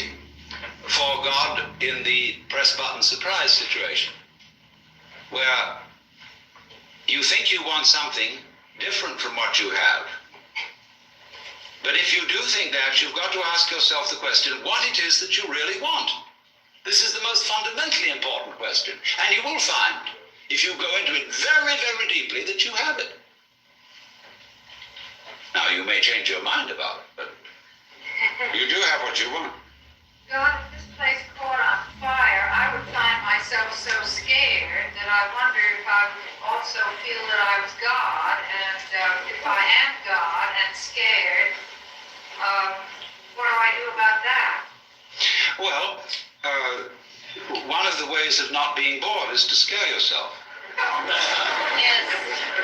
for God in the press button surprise situation, where you think you want something different from what you have. But if you do think that, you've got to ask yourself the question, what it is that you really want. This is the most fundamentally important question. And you will find, if you go into it very, very deeply, that you have it. Now, you may change your mind about it, but you do have what you want. God, if this place caught on fire, I would find myself so scared that I wonder if I would also feel that I was God, and if I am God and scared, what do I do about that? Well, one of the ways of not being bored is to scare yourself. Yes.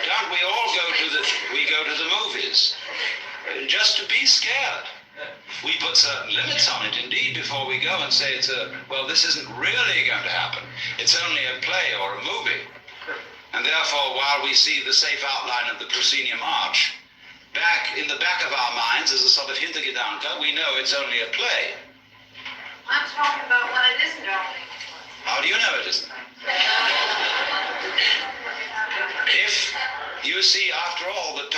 Don't we all go to the movies just to be scared? We put certain limits on it, indeed, before we go and say well, this isn't really going to happen. It's only a play or a movie. And therefore, while we see the safe outline of the proscenium arch, in the back of our minds, as a sort of hintergedanke, we know it's only a play. I'm talking about when it isn't only. How do you know it isn't? If you see, after all, the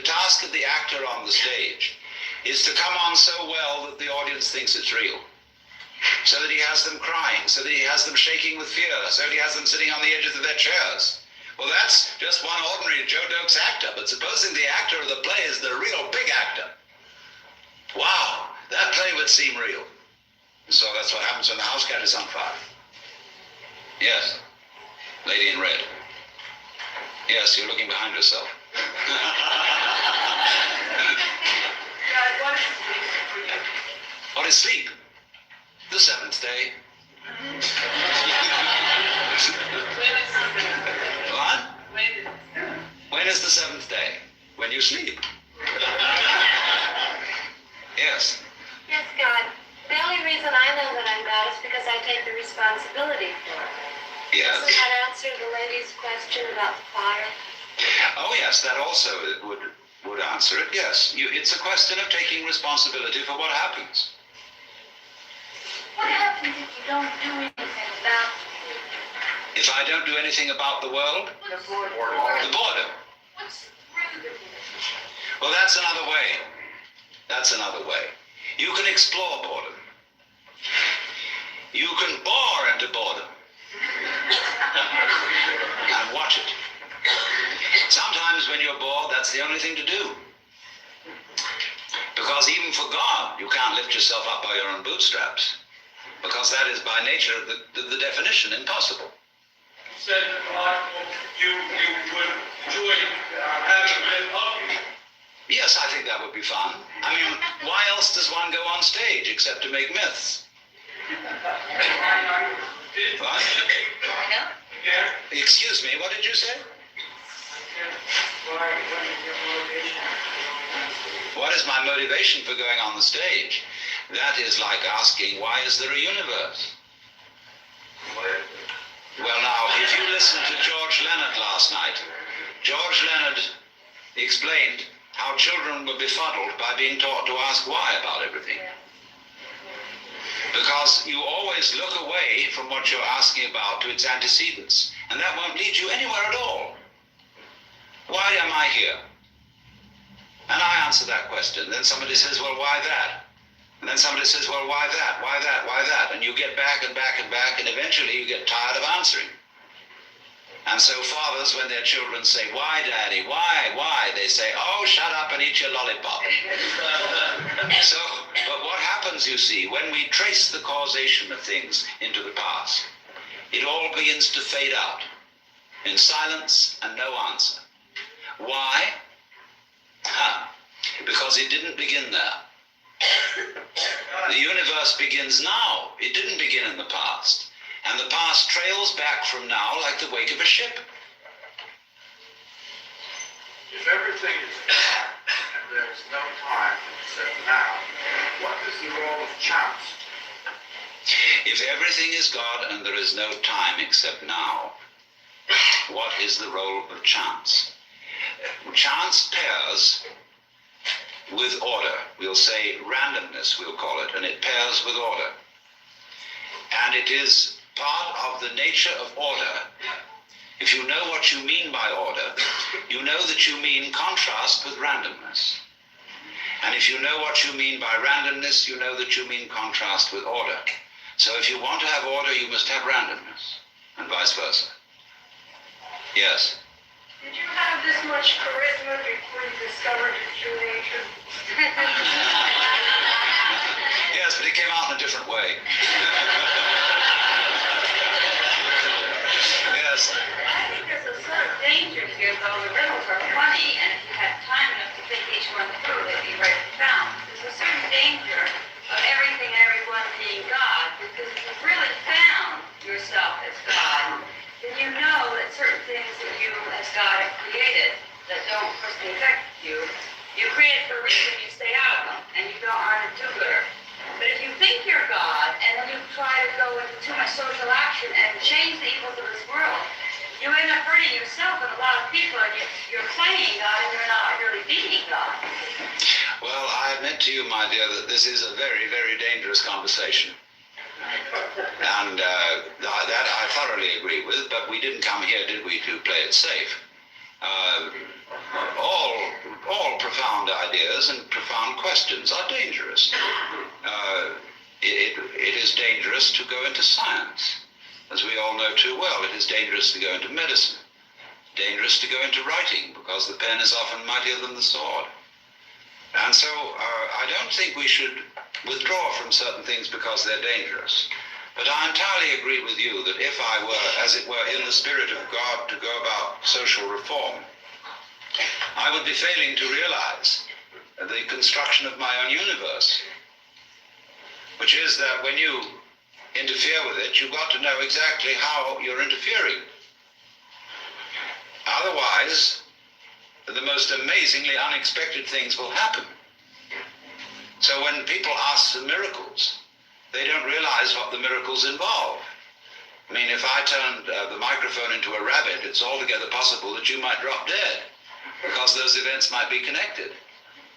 task of the actor on the stage is to come on so well that the audience thinks it's real, so that he has them crying, so that he has them shaking with fear, so that he has them sitting on the edges of their chairs. Well, that's just one ordinary Joe Doakes actor, but supposing the actor of the play is the real big actor. Wow, that play would seem real. So that's what happens when the house cat is on fire. Yes, lady in red. Yes, you're looking behind yourself. What is sleep? The seventh day. What? When is the seventh day? When you sleep. Yes. Yes, God. The only reason I know that I'm God is because I take the responsibility for it. Yes. Doesn't that answer the lady's question about the fire? Oh, yes, that also would answer it, yes. It's a question of taking responsibility for what happens. What happens if you don't do anything about it? If I don't do anything about the world? The boredom. The boredom. What's the root of it? Well, that's another way. That's another way. You can explore boredom. You can bore into boredom. And watch it. Sometimes when you're bored, that's the only thing to do. Because even for God, you can't lift yourself up by your own bootstraps. Because that is by nature the definition impossible. You said you would enjoy having a bit of you. Yes, I think that would be fun. I mean, why else does one go on stage except to make myths? What? Yeah. Excuse me, what did you say? What is my motivation for going on the stage? That is like asking, why is there a universe? Well, now, if you listened to George Leonard last night, George Leonard explained how children were befuddled by being taught to ask why about everything. Because you always look away from what you're asking about to its antecedents, and that won't lead you anywhere at all. Why am I here? And I answer that question. Then somebody says, well, why that? And then somebody says, well, why that? Why that? Why that? And you get back and back and back, and eventually you get tired of answering. And so fathers, when their children say, why, Daddy? Why? They say, oh, shut up and eat your lollipop. So, but what happens, you see, when we trace the causation of things into the past, it all begins to fade out in silence and no answer. Why? Because it didn't begin there. The universe begins now. It didn't begin in the past. And the past trails back from now like the wake of a ship. If everything is God and there's no time except now, what is the role of chance? If everything is God and there is no time except now, what is the role of chance? Chance pairs with order. We'll say randomness, we'll call it, and it pairs with order. And it is part of the nature of order. If you know what you mean by order, you know that you mean contrast with randomness. And if you know what you mean by randomness, you know that you mean contrast with order. So if you want to have order, you must have randomness, and vice versa. Yes? Did you have this much charisma before you discovered your true nature? Yes, but it came out in a different way. Yes. I think there's a sort of danger here, though the riddles are funny, and if you had time enough to think each one through, they'd be very profound. There's a certain danger of everything and everyone being God, because if you've really found yourself as God, then you know that certain things that you as God have created that don't personally affect you, you create for a reason, you stay out of them, and you aren't a do-gooder. But if you think you're God, and then you try to go into too much social action and change the evils of this world, you end up hurting yourself and a lot of people, and you're playing God and you're not really being God. Well, I admit to you, my dear, that this is a very, very dangerous conversation. And that I thoroughly agree with, but we didn't come here, did we, to play it safe? All profound ideas and profound questions are dangerous. It is dangerous to go into science, as we all know too well. It is dangerous to go into medicine, dangerous to go into writing, because the pen is often mightier than the sword. And so I don't think we should withdraw from certain things because they're dangerous. But I entirely agree with you that if I were, as it were, in the spirit of God to go about social reform, I would be failing to realize the construction of my own universe, which is that when you interfere with it, you've got to know exactly how you're interfering. Otherwise, the most amazingly unexpected things will happen. So when people ask for miracles, they don't realize what the miracles involve. I mean, if I turned the microphone into a rabbit, it's altogether possible that you might drop dead, because those events might be connected.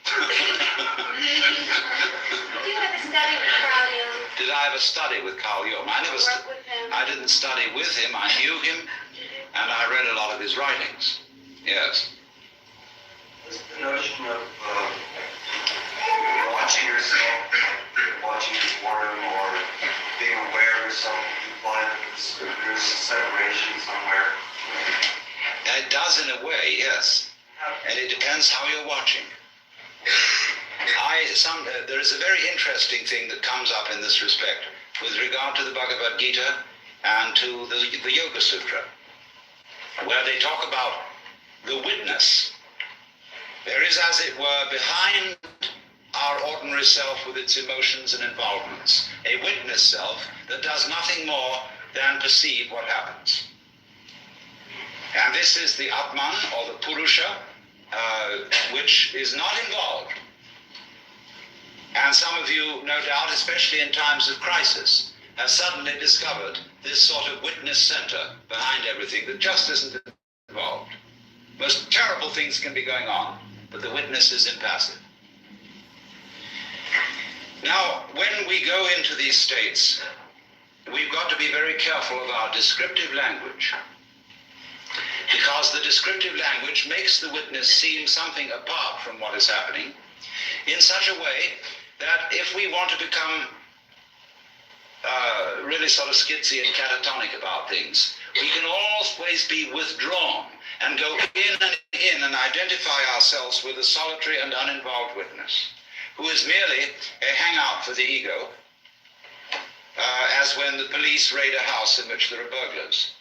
Did you ever study with Carl Jung? Did I ever study with Carl Jung? Work with him? I didn't study with him. I knew him, and I read a lot of his writings. Yes. What's the notion of watching yourself, watching your boredom, or being aware of yourself? You find that there's a separation somewhere. It does in a way, yes. And it depends how you're watching. There is a very interesting thing that comes up in this respect with regard to the Bhagavad Gita and to the Yoga Sutra, where they talk about the witness. There is, as it were, behind our ordinary self with its emotions and involvements, a witness self that does nothing more than perceive what happens. And this is the Atman, or the Purusha, which is not involved. And some of you, no doubt, especially in times of crisis, have suddenly discovered this sort of witness center behind everything that just isn't involved. Most terrible things can be going on, but the witness is impassive. Now, when we go into these states, we've got to be very careful of our descriptive language, because the descriptive language makes the witness seem something apart from what is happening in such a way that if we want to become really sort of skitsy and catatonic about things, we can always be withdrawn and go in and identify ourselves with a solitary and uninvolved witness who is merely a hangout for the ego, as when the police raid a house in which there are burglars.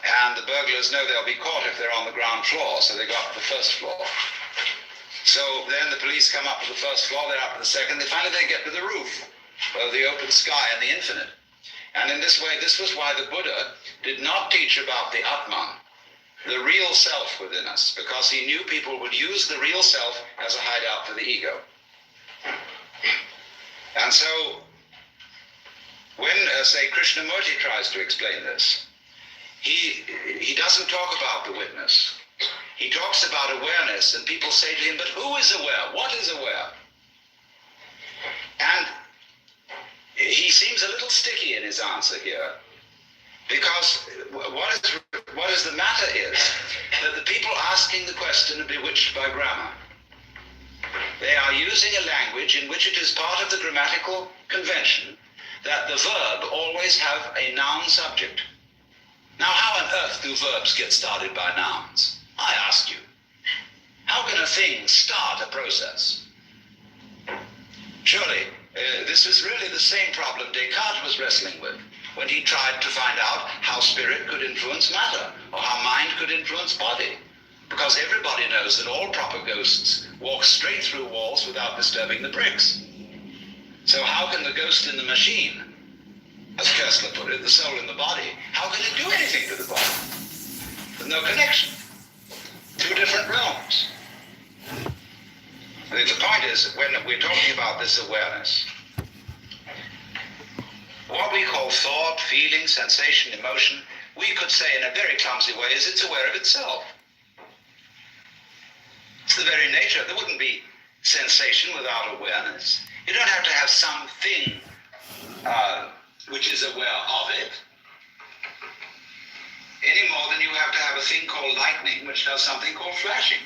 And the burglars know they'll be caught if they're on the ground floor, so they go up to the first floor. So then the police come up to the first floor, they're up to the second, finally they get to the roof, the open sky and the infinite. And in this way, this was why the Buddha did not teach about the Atman, the real self within us, because he knew people would use the real self as a hideout for the ego. And so, when, say, Krishnamurti tries to explain this, he doesn't talk about the witness. He talks about awareness, and people say to him, but who is aware? What is aware? And he seems a little sticky in his answer here, because what is the matter is that the people asking the question are bewitched by grammar. They are using a language in which it is part of the grammatical convention that the verb always have a noun subject. Now, how on earth do verbs get started by nouns? I ask you. How can a thing start a process? Surely, this is really the same problem Descartes was wrestling with when he tried to find out how spirit could influence matter, or how mind could influence body. Because everybody knows that all proper ghosts walk straight through walls without disturbing the bricks. So how can the ghost in the machine, as Kessler put it, the soul in the body, how can it do anything to the body? There's no connection. Two different realms. I think the point is, when we're talking about this awareness, what we call thought, feeling, sensation, emotion, we could say in a very clumsy way is it's aware of itself. It's the very nature. There wouldn't be sensation without awareness. You don't have to have something which is aware of it, any more than you have to have a thing called lightning which does something called flashing.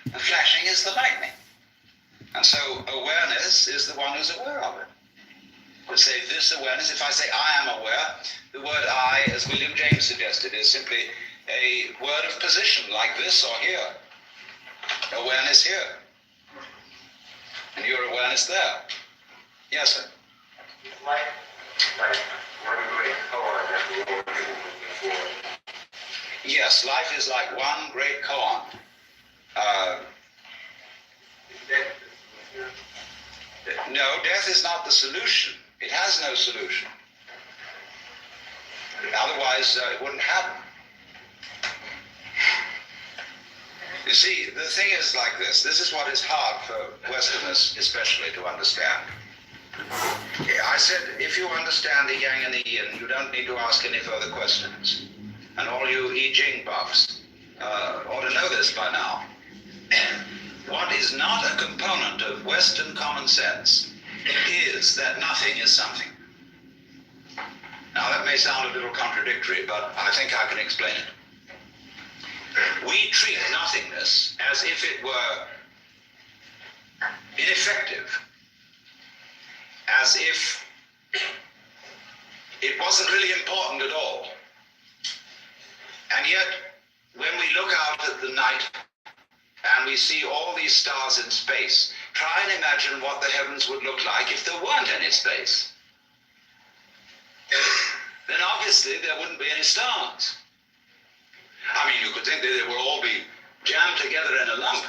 And flashing is the lightning. And so awareness is the one who's aware of it. To say this awareness, if I say I am aware, the word I, as William James suggested, is simply a word of position, like this or here. Awareness here. And your awareness there. Yes, sir? Yes, life is like one great koan. No, death is not the solution. It has no solution. Otherwise, it wouldn't happen. You see, the thing is like this. This is what is hard for Westerners especially to understand. I said, if you understand the yang and the yin, you don't need to ask any further questions. And all you I Ching buffs ought to know this by now. What is not a component of Western common sense is that nothing is something. Now that may sound a little contradictory, but I think I can explain it. We treat nothingness as if it were ineffective, as if it wasn't really important at all. And yet, when we look out at the night and we see all these stars in space, try and imagine what the heavens would look like if there weren't any space. Then obviously there wouldn't be any stars. I mean, you could think that they would all be jammed together in a lump.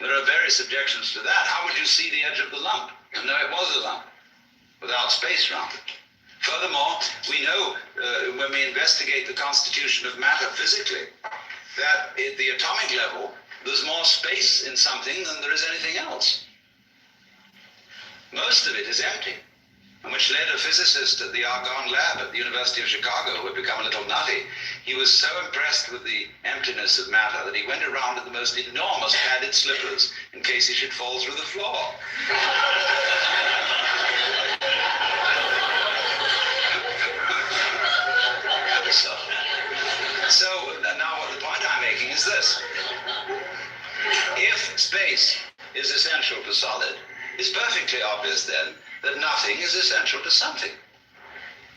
There are various objections to that. How would you see the edge of the lump and know it was a lump without space around it? Furthermore, we know when we investigate the constitution of matter physically, that at the atomic level, there's more space in something than there is anything else. Most of it is empty, and which led a physicist at the Argonne lab at the University of Chicago, who had become a little nutty. He was so impressed with the emptiness of matter that he went around in the most enormous padded slippers in case he should fall through the floor. So now what the point I'm making is this. If space is essential to solid, that nothing is essential to something.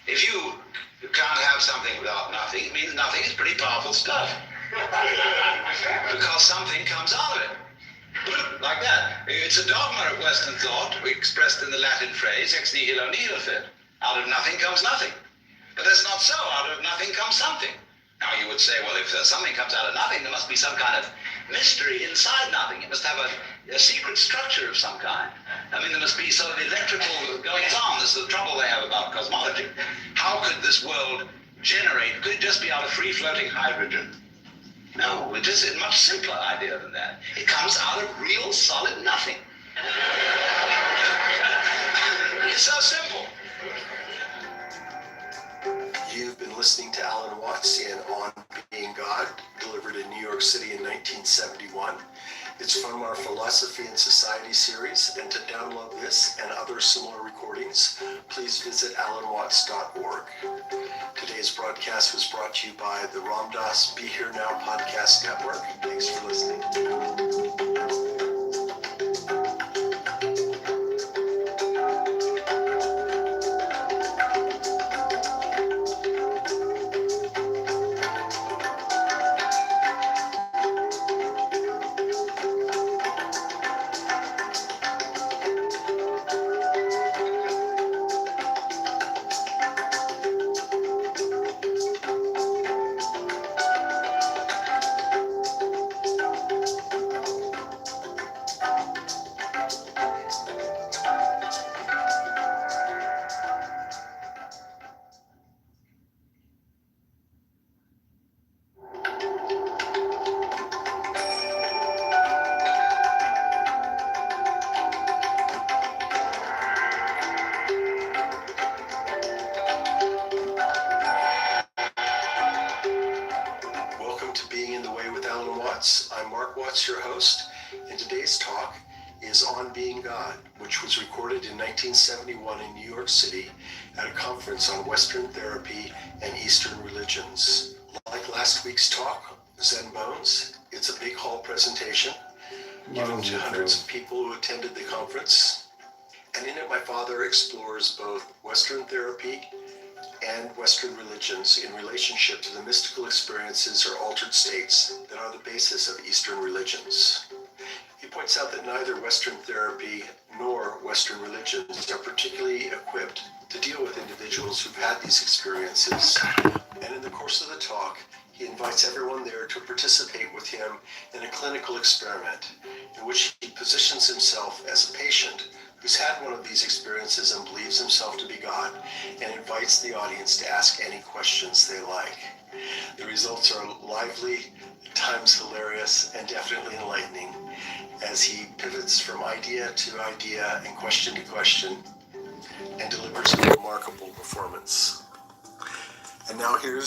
If you can't have something without nothing, it means nothing is pretty powerful stuff. Because something comes out of it. Like that. It's a dogma of Western thought, expressed in the Latin phrase, ex nihilo nihilo fit. Out of nothing comes nothing. But that's not so. Out of nothing comes something. Now you would say, well, if something comes out of nothing, there must be some kind of mystery inside nothing. It must have a secret structure of some kind. I mean, there must be sort of electrical goings on. This is the trouble they have about cosmology. How could this world generate? Could it just be out of free-floating hydrogen? No, it is a much simpler idea than that. It comes out of real, solid nothing. It's so simple. You've been listening to Alan Watts in On Being God, delivered in New York City in 1971. It's from our Philosophy and Society series, and to download this and other similar recordings, please visit alanwatts.org. Today's broadcast was brought to you by the Ram Dass Be Here Now podcast network. Thanks for listening. I'm Mark Watts, your host, and today's talk is On Being God, which was recorded in 1971 in New York City at a conference on Western therapy and Eastern religions. Like last week's talk, Zen Bones, it's a big hall presentation given to hundreds of people who attended the conference. And in it, my father explores both Western therapy and Western religions in relationship to the mystical experiences or altered states that are the basis of Eastern religions. He points out that neither Western therapy nor Western religions are particularly equipped to deal with individuals who've had these experiences. And in the course of the talk, he invites everyone there to participate with him in a clinical experiment in which he positions himself as a patient who's had one of these experiences and believes himself to be God, and invites the audience to ask any questions they like. The results are lively, at times hilarious, and definitely enlightening as he pivots from idea to idea and question to question and delivers a remarkable performance. And now here's